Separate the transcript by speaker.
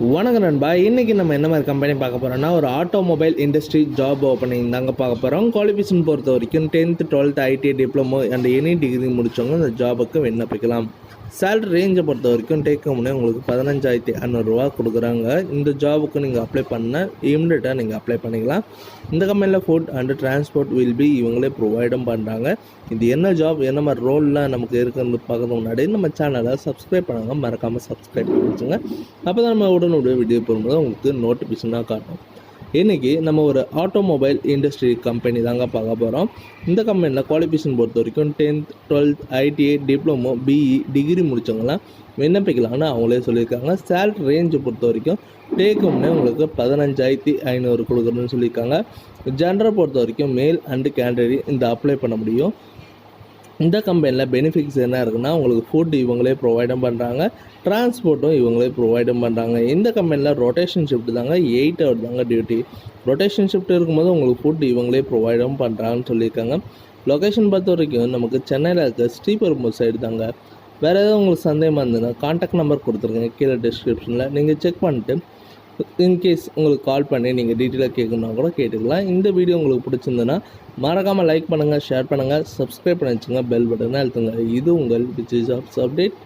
Speaker 1: வணக்கம் நண்பா. இன்றைக்கி நம்ம என்ன மாதிரி கம்பெனி பார்க்க போகிறோம்னா, ஒரு ஆட்டோமொபைல் இண்டஸ்ட்ரி ஜாப் ஓப்பனிங் தாங்க பார்க்க போகிறோம். குவாலிஃபிகேஷன் பொறுத்த வரைக்கும் 10th 12th ITI diploma and any degree முடித்தவங்க இந்த ஜாபுக்கு விண்ணப்பிக்கலாம். சேலரி ரேஞ்சை பொறுத்த வரைக்கும் டேக் ஹோம்னே உங்களுக்கு 15,500 கொடுக்குறாங்க. இந்த ஜாபுக்கு நீங்கள் அப்ளை பண்ணால் இமிடியேட்டாக நீங்கள் அப்ளை பண்ணிக்கலாம். இந்த கம்பெனியில் food and transport will be இவங்களே ப்ரொவைடும் பண்ணுறாங்க. இது என்ன ஜாப், என்ன மாதிரி ரோல்லாம் நமக்கு இருக்குன்னு பார்க்கறது முன்னாடி நம்ம சேனலை சப்ஸ்கிரைப் பண்ணாங்க, மறக்காமல் சப்ஸ்கிரைப் பண்ணி வச்சுங்க. அப்போ தான் நம்ம உடனுடைய வீடியோ போடும்போது உங்களுக்கு நோட்டிஃபிகேஷனாக காட்டும். இன்றைக்கி நம்ம ஒரு ஆட்டோமொபைல் இண்டஸ்ட்ரி கம்பெனி தாங்க பார்க்க போகிறோம். இந்த கம்பெனியில் குவாலிஃபிகேஷன் பொறுத்த வரைக்கும் 10th 12th ITI diploma BE degree முடித்தவங்களாம் விண்ணப்பிக்கலாம்னு அவங்களே சொல்லியிருக்காங்க. சேலரி ரேஞ்சை பொறுத்த வரைக்கும் டேக் ஹோம்னே உங்களுக்கு 15,500 கொடுக்குறதுன்னு சொல்லியிருக்காங்க. ஜெண்டரை பொறுத்த வரைக்கும் மேல் அண்டு கேண்டிடேட் இந்த அப்ளை பண்ண முடியும். இந்த கம்பெனியில் பெனிஃபிட்ஸ் என்ன இருக்குன்னா, உங்களுக்கு ஃபுட் இவங்களே ப்ரொவைடும் பண்ணுறாங்க, டிரான்ஸ்போர்ட்டும் இவங்களே ப்ரொவைடும் பண்ணுறாங்க. இந்த கம்பெனியில் ரொட்டேஷன் ஷிஃப்ட் தாங்க, 8 hour தாங்க டியூட்டி. ரொட்டேஷன் ஷிஃப்ட் இருக்கும்போது உங்களுக்கு ஃபுட் இவங்களே ப்ரொவைடும் பண்ணுறாங்கன்னு சொல்லியிருக்காங்க. லொக்கேஷன் பொறுத்த வரைக்கும் நமக்கு சென்னையில் இருக்க ஸ்ரீபெரும்பூர் சைடு தாங்க. வேறு ஏதாவது உங்களுக்கு சந்தேகமாக இருந்ததுன்னா கான்டாக்ட் நம்பர் கொடுத்துருக்கேன் கீழே டிஸ்கிரிப்ஷனில், நீங்கள் செக் பண்ணிட்டு இன்கேஸ் உங்களுக்கு கால் பண்ணி நீங்கள் டீட்டெயிலாக கேட்கணுன்னா கூட கேட்டுக்கலாம். இந்த வீடியோ உங்களுக்கு பிடிச்சிருந்ததுன்னா மறக்காமல் லைக் பண்ணுங்கள், ஷேர் பண்ணுங்கள், சப்ஸ்கிரைப் பண்ணி வச்சுங்க, பெல் பட்டனை அழுத்துங்க. இது உங்கள் ஜாப்ஸ் அப்டேட்.